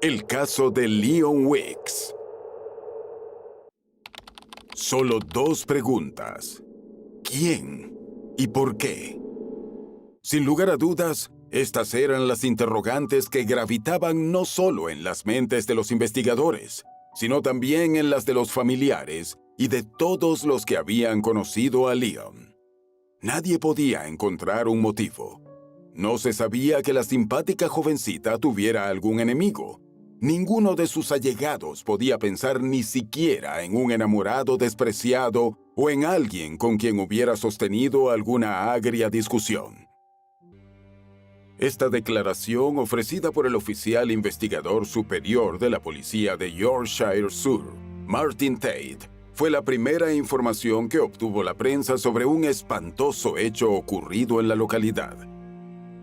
El caso de Leon Weeks. Solo 2 preguntas. ¿Quién y por qué? Sin lugar a dudas, estas eran las interrogantes que gravitaban no solo en las mentes de los investigadores, sino también en las de los familiares y de todos los que habían conocido a Leon. Nadie podía encontrar un motivo. No se sabía que la simpática jovencita tuviera algún enemigo. Ninguno de sus allegados podía pensar ni siquiera en un enamorado despreciado o en alguien con quien hubiera sostenido alguna agria discusión. Esta declaración, ofrecida por el oficial investigador superior de la policía de Yorkshire Sur, Martin Tate, fue la primera información que obtuvo la prensa sobre un espantoso hecho ocurrido en la localidad.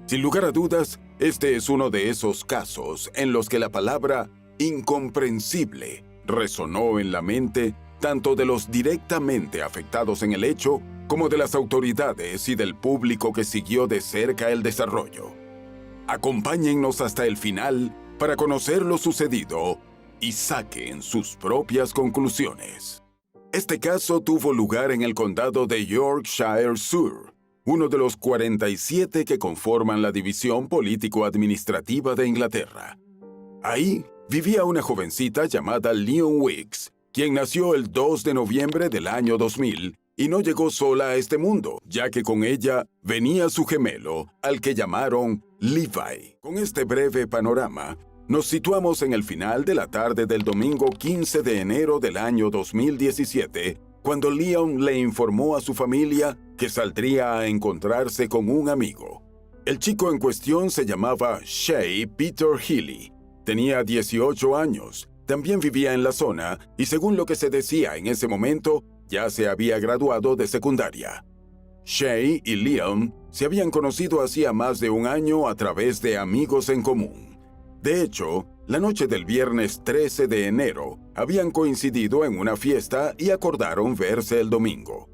Sin lugar a dudas, este es uno de esos casos en los que la palabra incomprensible resonó en la mente tanto de los directamente afectados en el hecho como de las autoridades y del público que siguió de cerca el desarrollo. Acompáñennos hasta el final para conocer lo sucedido y saquen sus propias conclusiones. Este caso tuvo lugar en el condado de Yorkshire Sur, uno de los 47 que conforman la división político-administrativa de Inglaterra. Ahí vivía una jovencita llamada Leon Weeks, quien nació el 2 de noviembre del año 2000 y no llegó sola a este mundo, ya que con ella venía su gemelo, al que llamaron Levi. Con este breve panorama, nos situamos en el final de la tarde del domingo 15 de enero del año 2017, cuando Leon le informó a su familia que saldría a encontrarse con un amigo. El chico en cuestión se llamaba Shea Peter Healy. Tenía 18 años, también vivía en la zona y según lo que se decía en ese momento, ya se había graduado de secundaria. Shea y Leon se habían conocido hacía más de un año a través de amigos en común. De hecho, la noche del viernes 13 de enero habían coincidido en una fiesta y acordaron verse el domingo.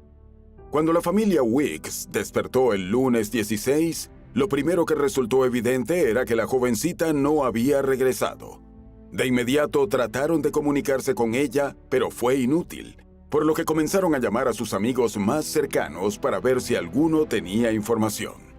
Cuando la familia Weeks despertó el lunes 16, lo primero que resultó evidente era que la jovencita no había regresado. De inmediato trataron de comunicarse con ella, pero fue inútil, por lo que comenzaron a llamar a sus amigos más cercanos para ver si alguno tenía información.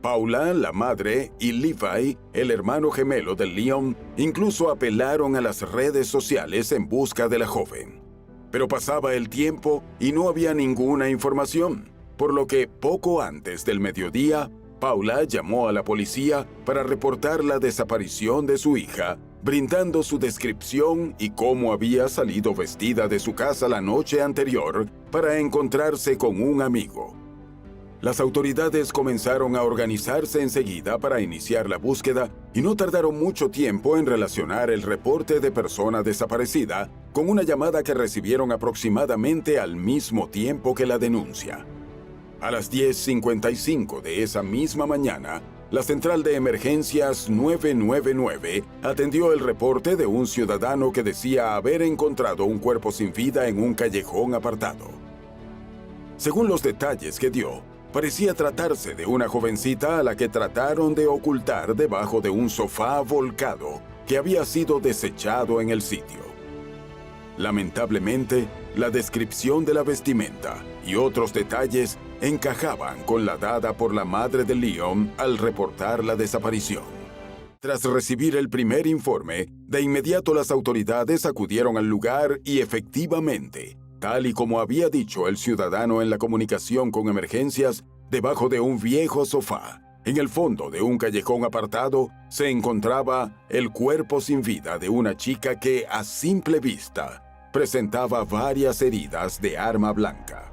Paula, la madre, y Levi, el hermano gemelo de Leon, incluso apelaron a las redes sociales en busca de la joven. Pero pasaba el tiempo y no había ninguna información, por lo que poco antes del mediodía, Paula llamó a la policía para reportar la desaparición de su hija, brindando su descripción y cómo había salido vestida de su casa la noche anterior para encontrarse con un amigo. Las autoridades comenzaron a organizarse enseguida para iniciar la búsqueda y no tardaron mucho tiempo en relacionar el reporte de persona desaparecida con una llamada que recibieron aproximadamente al mismo tiempo que la denuncia. A las 10:55 de esa misma mañana, la central de emergencias 999 atendió el reporte de un ciudadano que decía haber encontrado un cuerpo sin vida en un callejón apartado. Según los detalles que dio, parecía tratarse de una jovencita a la que trataron de ocultar debajo de un sofá volcado que había sido desechado en el sitio. Lamentablemente, la descripción de la vestimenta y otros detalles encajaban con la dada por la madre de Leon al reportar la desaparición. Tras recibir el primer informe, de inmediato las autoridades acudieron al lugar y efectivamente, tal y como había dicho el ciudadano en la comunicación con emergencias, debajo de un viejo sofá, en el fondo de un callejón apartado, se encontraba el cuerpo sin vida de una chica que, a simple vista, presentaba varias heridas de arma blanca.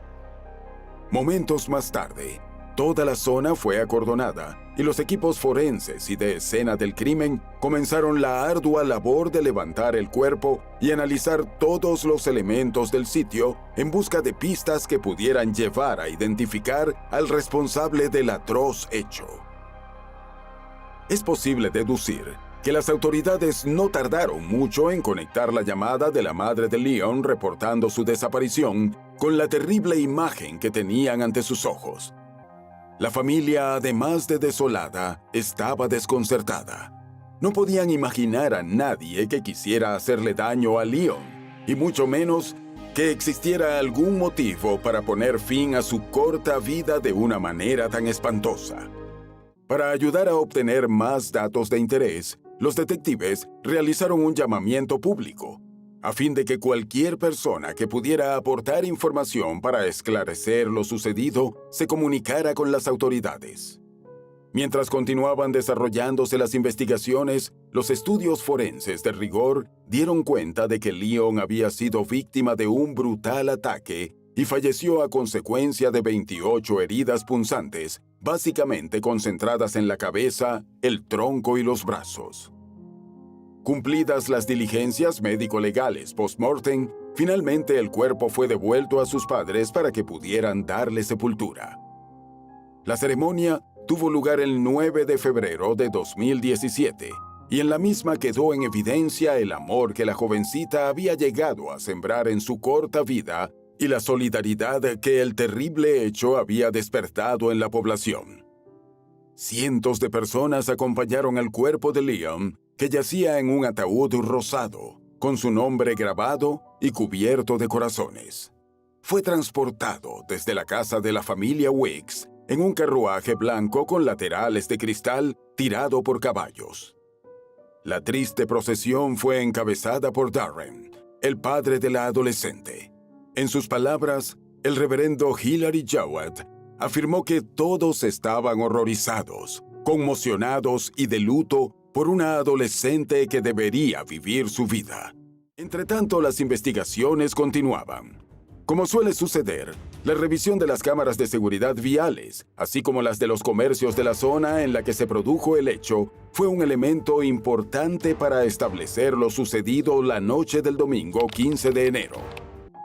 Momentos más tarde, toda la zona fue acordonada y los equipos forenses y de escena del crimen comenzaron la ardua labor de levantar el cuerpo y analizar todos los elementos del sitio en busca de pistas que pudieran llevar a identificar al responsable del atroz hecho. Es posible deducir que las autoridades no tardaron mucho en conectar la llamada de la madre de Leon reportando su desaparición con la terrible imagen que tenían ante sus ojos. La familia, además de desolada, estaba desconcertada. No podían imaginar a nadie que quisiera hacerle daño a Leon, y mucho menos que existiera algún motivo para poner fin a su corta vida de una manera tan espantosa. Para ayudar a obtener más datos de interés, los detectives realizaron un llamamiento público, a fin de que cualquier persona que pudiera aportar información para esclarecer lo sucedido se comunicara con las autoridades. Mientras continuaban desarrollándose las investigaciones, los estudios forenses de rigor dieron cuenta de que Leon había sido víctima de un brutal ataque y falleció a consecuencia de 28 heridas punzantes, básicamente concentradas en la cabeza, el tronco y los brazos. Cumplidas las diligencias médico-legales post-mortem, finalmente el cuerpo fue devuelto a sus padres para que pudieran darle sepultura. La ceremonia tuvo lugar el 9 de febrero de 2017, y en la misma quedó en evidencia el amor que la jovencita había llegado a sembrar en su corta vida y la solidaridad que el terrible hecho había despertado en la población. Cientos de personas acompañaron al cuerpo de Leon, que yacía en un ataúd rosado, con su nombre grabado y cubierto de corazones. Fue transportado desde la casa de la familia Weeks en un carruaje blanco con laterales de cristal tirado por caballos. La triste procesión fue encabezada por Darren, el padre de la adolescente. En sus palabras, el reverendo Hilary Jowett afirmó que todos estaban horrorizados, conmocionados y de luto por una adolescente que debería vivir su vida. Entretanto, las investigaciones continuaban. Como suele suceder, la revisión de las cámaras de seguridad viales, así como las de los comercios de la zona en la que se produjo el hecho, fue un elemento importante para establecer lo sucedido la noche del domingo 15 de enero.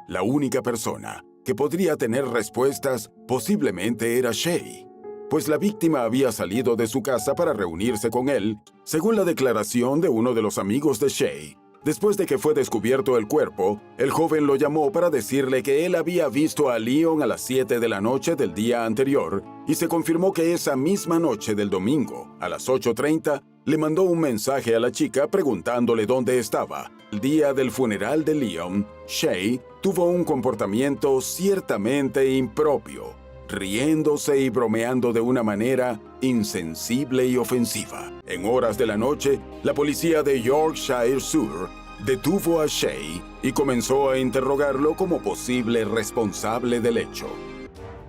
La única persona que podría tener respuestas posiblemente era Shay, pues la víctima había salido de su casa para reunirse con él, según la declaración de uno de los amigos de Shay. Después de que fue descubierto el cuerpo, el joven lo llamó para decirle que él había visto a Leon a las 7 de la noche del día anterior y se confirmó que esa misma noche del domingo, a las 8:30, le mandó un mensaje a la chica preguntándole dónde estaba. El día del funeral de Leon, Shay tuvo un comportamiento ciertamente impropio, riéndose y bromeando de una manera insensible y ofensiva. En horas de la noche, la policía de Yorkshire Sur detuvo a Shay y comenzó a interrogarlo como posible responsable del hecho.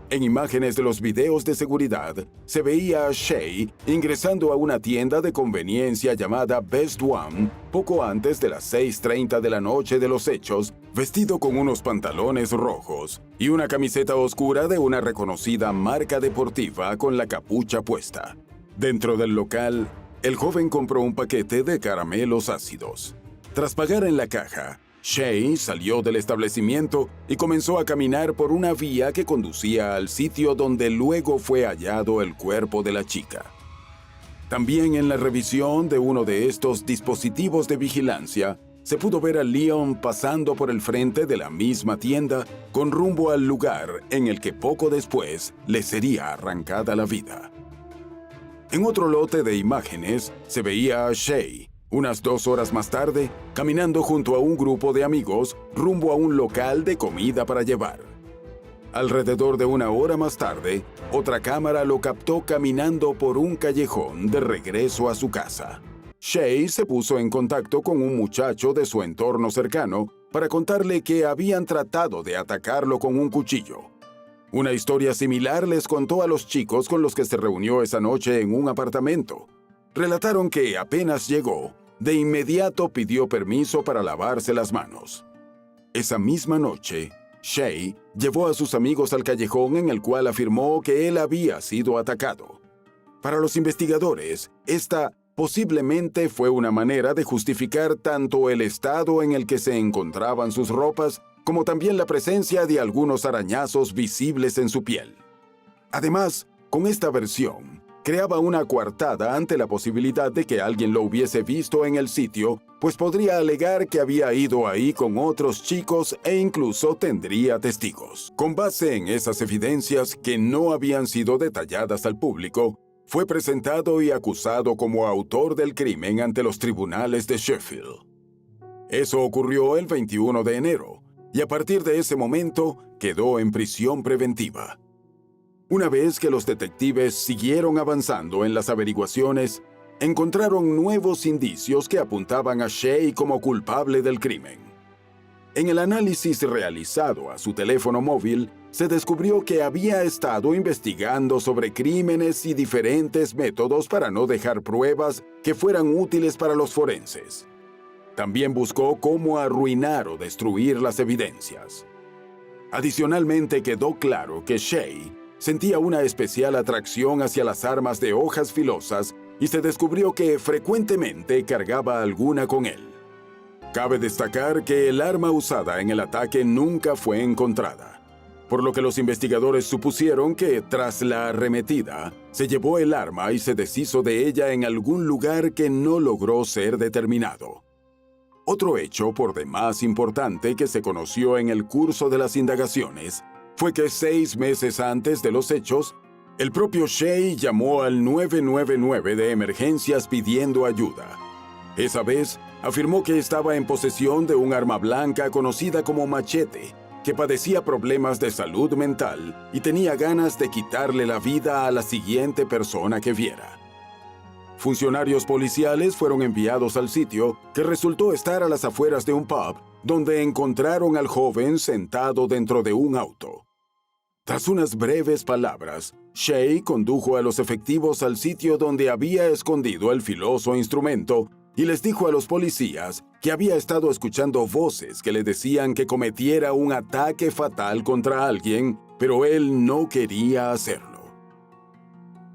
En imágenes de los videos de seguridad, se veía a Shay ingresando a una tienda de conveniencia llamada Best One poco antes de las 6:30 de la noche de los hechos, vestido con unos pantalones rojos y una camiseta oscura de una reconocida marca deportiva con la capucha puesta. Dentro del local, el joven compró un paquete de caramelos ácidos. Tras pagar en la caja, Shay salió del establecimiento y comenzó a caminar por una vía que conducía al sitio donde luego fue hallado el cuerpo de la chica. También en la revisión de uno de estos dispositivos de vigilancia, se pudo ver a Leon pasando por el frente de la misma tienda con rumbo al lugar en el que poco después le sería arrancada la vida. En otro lote de imágenes se veía a Shay, unas 2 horas más tarde, caminando junto a un grupo de amigos rumbo a un local de comida para llevar. Alrededor de 1 hora más tarde, otra cámara lo captó caminando por un callejón de regreso a su casa. Shay se puso en contacto con un muchacho de su entorno cercano para contarle que habían tratado de atacarlo con un cuchillo. Una historia similar les contó a los chicos con los que se reunió esa noche en un apartamento. Relataron que apenas llegó, de inmediato pidió permiso para lavarse las manos. Esa misma noche, Shay llevó a sus amigos al callejón en el cual afirmó que él había sido atacado. Para los investigadores, esta posiblemente fue una manera de justificar tanto el estado en el que se encontraban sus ropas, como también la presencia de algunos arañazos visibles en su piel. Además, con esta versión, creaba una coartada ante la posibilidad de que alguien lo hubiese visto en el sitio, pues podría alegar que había ido ahí con otros chicos e incluso tendría testigos. Con base en esas evidencias que no habían sido detalladas al público, fue presentado y acusado como autor del crimen ante los tribunales de Sheffield. Eso ocurrió el 21 de enero, y a partir de ese momento quedó en prisión preventiva. Una vez que los detectives siguieron avanzando en las averiguaciones, encontraron nuevos indicios que apuntaban a Shea como culpable del crimen. En el análisis realizado a su teléfono móvil, se descubrió que había estado investigando sobre crímenes y diferentes métodos para no dejar pruebas que fueran útiles para los forenses. También buscó cómo arruinar o destruir las evidencias. Adicionalmente, quedó claro que Shea sentía una especial atracción hacia las armas de hojas filosas y se descubrió que frecuentemente cargaba alguna con él. Cabe destacar que el arma usada en el ataque nunca fue encontrada, por lo que los investigadores supusieron que, tras la arremetida, se llevó el arma y se deshizo de ella en algún lugar que no logró ser determinado. Otro hecho por demás importante que se conoció en el curso de las indagaciones fue que 6 meses antes de los hechos, el propio Shea llamó al 999 de emergencias pidiendo ayuda. Esa vez, afirmó que estaba en posesión de un arma blanca conocida como machete, que padecía problemas de salud mental y tenía ganas de quitarle la vida a la siguiente persona que viera. Funcionarios policiales fueron enviados al sitio, que resultó estar a las afueras de un pub, donde encontraron al joven sentado dentro de un auto. Tras unas breves palabras, Shea condujo a los efectivos al sitio donde había escondido el filoso instrumento y les dijo a los policías que había estado escuchando voces que le decían que cometiera un ataque fatal contra alguien, pero él no quería hacerlo.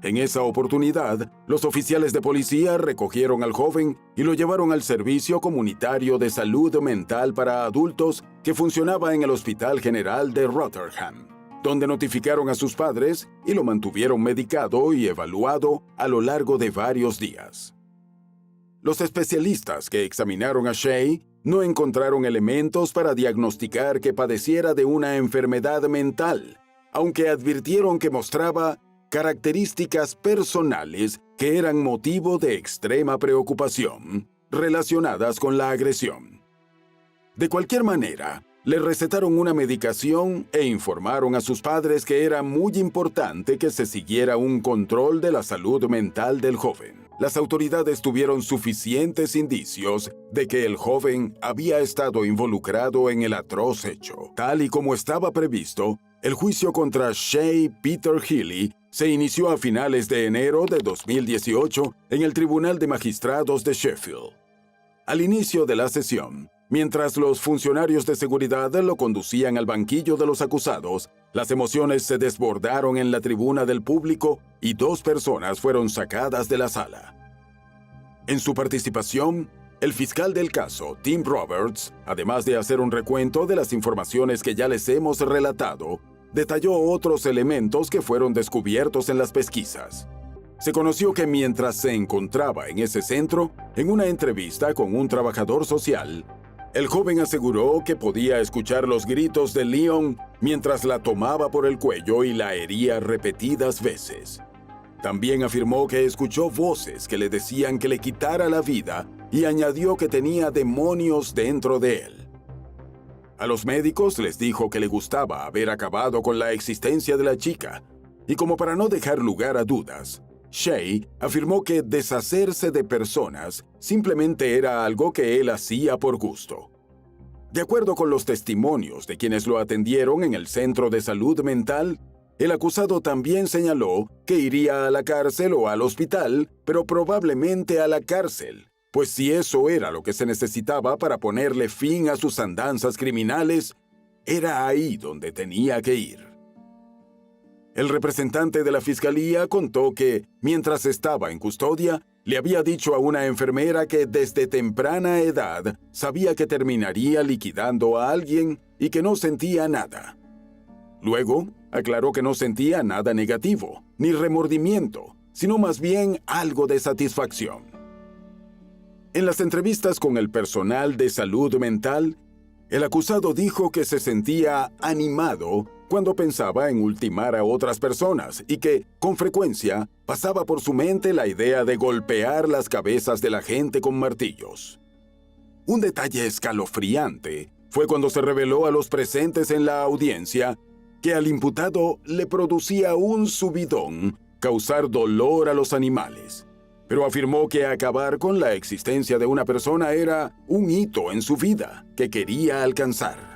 En esa oportunidad, los oficiales de policía recogieron al joven y lo llevaron al Servicio Comunitario de Salud Mental para Adultos que funcionaba en el Hospital General de Rotherham, donde notificaron a sus padres y lo mantuvieron medicado y evaluado a lo largo de varios días. Los especialistas que examinaron a Shea no encontraron elementos para diagnosticar que padeciera de una enfermedad mental, aunque advirtieron que mostraba características personales que eran motivo de extrema preocupación relacionadas con la agresión. De cualquier manera, le recetaron una medicación e informaron a sus padres que era muy importante que se siguiera un control de la salud mental del joven. Las autoridades tuvieron suficientes indicios de que el joven había estado involucrado en el atroz hecho. Tal y como estaba previsto, el juicio contra Shea Peter Healy se inició a finales de enero de 2018 en el Tribunal de Magistrados de Sheffield. Al inicio de la sesión, mientras los funcionarios de seguridad lo conducían al banquillo de los acusados, las emociones se desbordaron en la tribuna del público y 2 personas fueron sacadas de la sala. En su participación, el fiscal del caso, Tim Roberts, además de hacer un recuento de las informaciones que ya les hemos relatado, detalló otros elementos que fueron descubiertos en las pesquisas. Se conoció que mientras se encontraba en ese centro, en una entrevista con un trabajador social, el joven aseguró que podía escuchar los gritos de Leon mientras la tomaba por el cuello y la hería repetidas veces. También afirmó que escuchó voces que le decían que le quitara la vida y añadió que tenía demonios dentro de él. A los médicos les dijo que le gustaba haber acabado con la existencia de la chica, y como para no dejar lugar a dudas, Shea afirmó que deshacerse de personas simplemente era algo que él hacía por gusto. De acuerdo con los testimonios de quienes lo atendieron en el centro de salud mental, el acusado también señaló que iría a la cárcel o al hospital, pero probablemente a la cárcel, pues si eso era lo que se necesitaba para ponerle fin a sus andanzas criminales, era ahí donde tenía que ir. El representante de la fiscalía contó que, mientras estaba en custodia, le había dicho a una enfermera que desde temprana edad sabía que terminaría liquidando a alguien y que no sentía nada. Luego, aclaró que no sentía nada negativo, ni remordimiento, sino más bien algo de satisfacción. En las entrevistas con el personal de salud mental, el acusado dijo que se sentía animado cuando pensaba en ultimar a otras personas y que, con frecuencia, pasaba por su mente la idea de golpear las cabezas de la gente con martillos. Un detalle escalofriante fue cuando se reveló a los presentes en la audiencia que al imputado le producía un subidón causar dolor a los animales, pero afirmó que acabar con la existencia de una persona era un hito en su vida que quería alcanzar.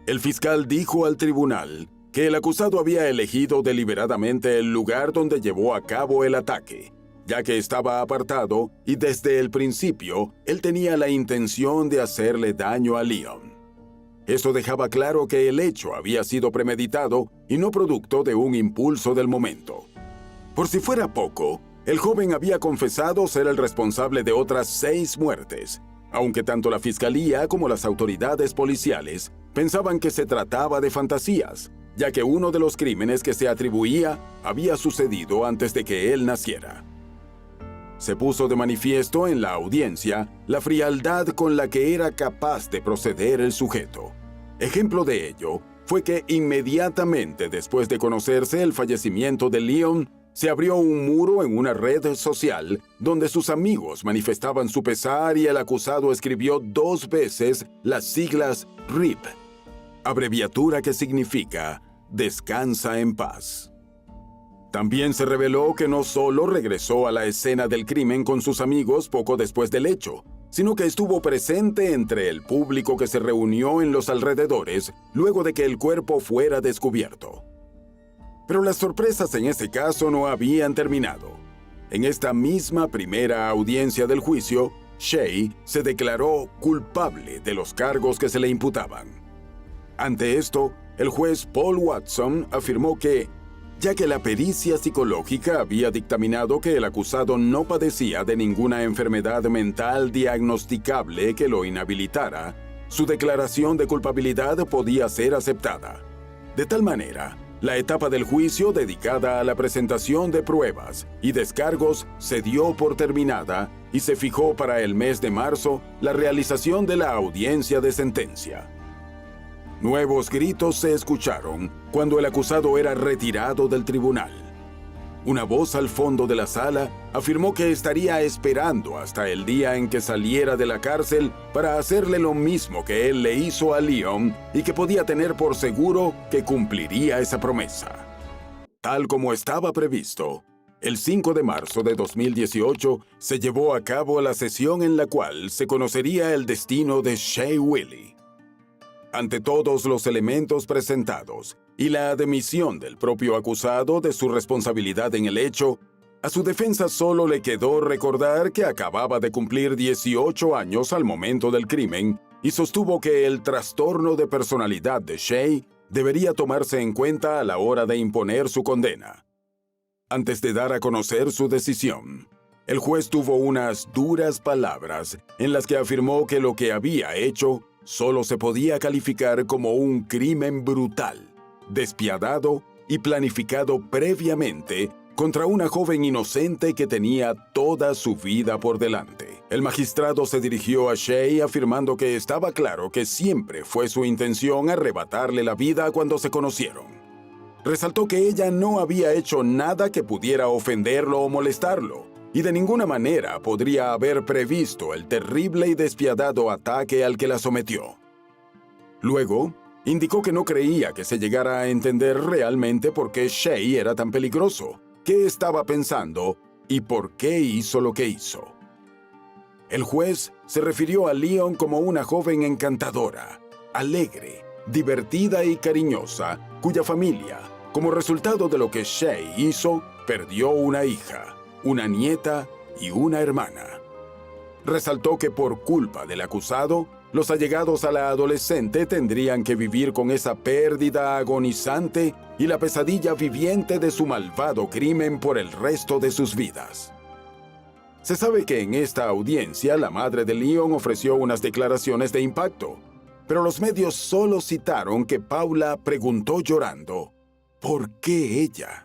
El fiscal dijo al tribunal que el acusado había elegido deliberadamente el lugar donde llevó a cabo el ataque, ya que estaba apartado y desde el principio él tenía la intención de hacerle daño a Leon. Eso dejaba claro que el hecho había sido premeditado y no producto de un impulso del momento. Por si fuera poco, el joven había confesado ser el responsable de otras 6 muertes, aunque tanto la fiscalía como las autoridades policiales pensaban que se trataba de fantasías, ya que uno de los crímenes que se atribuía había sucedido antes de que él naciera. Se puso de manifiesto en la audiencia la frialdad con la que era capaz de proceder el sujeto. Ejemplo de ello fue que inmediatamente después de conocerse el fallecimiento de Leon, se abrió un muro en una red social donde sus amigos manifestaban su pesar y el acusado escribió 2 veces las siglas RIP, abreviatura que significa Descansa en paz. También se reveló que no solo regresó a la escena del crimen con sus amigos poco después del hecho, sino que estuvo presente entre el público que se reunió en los alrededores luego de que el cuerpo fuera descubierto. Pero las sorpresas en este caso no habían terminado. En esta misma primera audiencia del juicio, Shay se declaró culpable de los cargos que se le imputaban. Ante esto, el juez Paul Watson afirmó que, ya que la pericia psicológica había dictaminado que el acusado no padecía de ninguna enfermedad mental diagnosticable que lo inhabilitara, su declaración de culpabilidad podía ser aceptada. De tal manera, la etapa del juicio dedicada a la presentación de pruebas y descargos se dio por terminada y se fijó para el mes de marzo la realización de la audiencia de sentencia. Nuevos gritos se escucharon cuando el acusado era retirado del tribunal. Una voz al fondo de la sala afirmó que estaría esperando hasta el día en que saliera de la cárcel para hacerle lo mismo que él le hizo a Leon y que podía tener por seguro que cumpliría esa promesa. Tal como estaba previsto, el 5 de marzo de 2018 se llevó a cabo la sesión en la cual se conocería el destino de Shay Wiley. Ante todos los elementos presentados y la admisión del propio acusado de su responsabilidad en el hecho, a su defensa solo le quedó recordar que acababa de cumplir 18 años al momento del crimen y sostuvo que el trastorno de personalidad de Shay debería tomarse en cuenta a la hora de imponer su condena. Antes de dar a conocer su decisión, el juez tuvo unas duras palabras en las que afirmó que lo que había hecho solo se podía calificar como un crimen brutal, despiadado y planificado previamente contra una joven inocente que tenía toda su vida por delante. El magistrado se dirigió a Shay afirmando que estaba claro que siempre fue su intención arrebatarle la vida cuando se conocieron. Resaltó que ella no había hecho nada que pudiera ofenderlo o molestarlo, y de ninguna manera podría haber previsto el terrible y despiadado ataque al que la sometió. Luego, indicó que no creía que se llegara a entender realmente por qué Shay era tan peligroso, qué estaba pensando y por qué hizo lo que hizo. El juez se refirió a Leon como una joven encantadora, alegre, divertida y cariñosa, cuya familia, como resultado de lo que Shay hizo, perdió una hija, una nieta y una hermana. Resaltó que por culpa del acusado, los allegados a la adolescente tendrían que vivir con esa pérdida agonizante y la pesadilla viviente de su malvado crimen por el resto de sus vidas. Se sabe que en esta audiencia la madre de Leon ofreció unas declaraciones de impacto, pero los medios solo citaron que Paula preguntó llorando, ¿por qué ella?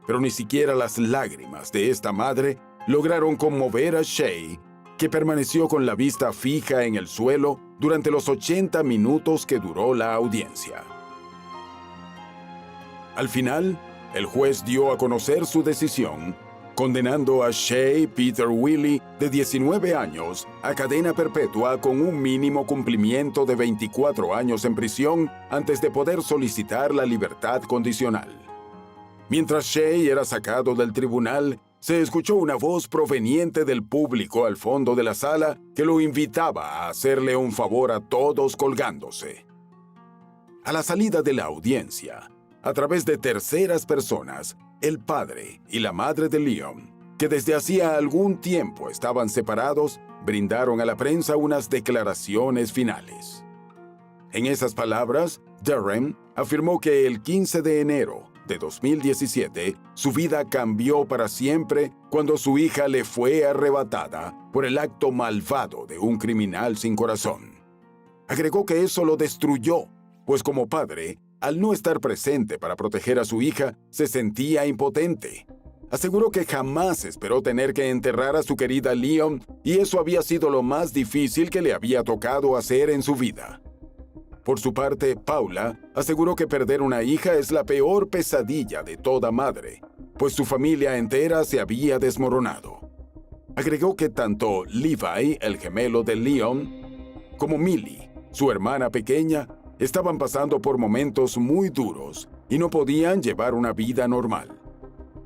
Pero ni siquiera las lágrimas de esta madre lograron conmover a Shay, que permaneció con la vista fija en el suelo durante los 80 minutos que duró la audiencia. Al final, el juez dio a conocer su decisión, condenando a Shea Peter Willie, de 19 años, a cadena perpetua con un mínimo cumplimiento de 24 años en prisión antes de poder solicitar la libertad condicional. Mientras Shea era sacado del tribunal, se escuchó una voz proveniente del público al fondo de la sala que lo invitaba a hacerle un favor a todos colgándose. A la salida de la audiencia, a través de terceras personas, el padre y la madre de Leon, que desde hacía algún tiempo estaban separados, brindaron a la prensa unas declaraciones finales. En esas palabras, Darren afirmó que el 15 de enero de 2017, su vida cambió para siempre cuando su hija le fue arrebatada por el acto malvado de un criminal sin corazón. Agregó que eso lo destruyó, pues como padre, al no estar presente para proteger a su hija, se sentía impotente. Aseguró que jamás esperó tener que enterrar a su querida Leon y eso había sido lo más difícil que le había tocado hacer en su vida. Por su parte, Paula aseguró que perder una hija es la peor pesadilla de toda madre, pues su familia entera se había desmoronado. Agregó que tanto Levi, el gemelo de Leon, como Millie, su hermana pequeña, estaban pasando por momentos muy duros y no podían llevar una vida normal.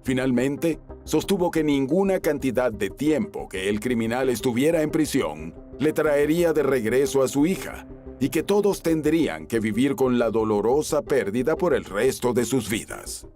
Finalmente, sostuvo que ninguna cantidad de tiempo que el criminal estuviera en prisión le traería de regreso a su hija y que todos tendrían que vivir con la dolorosa pérdida por el resto de sus vidas.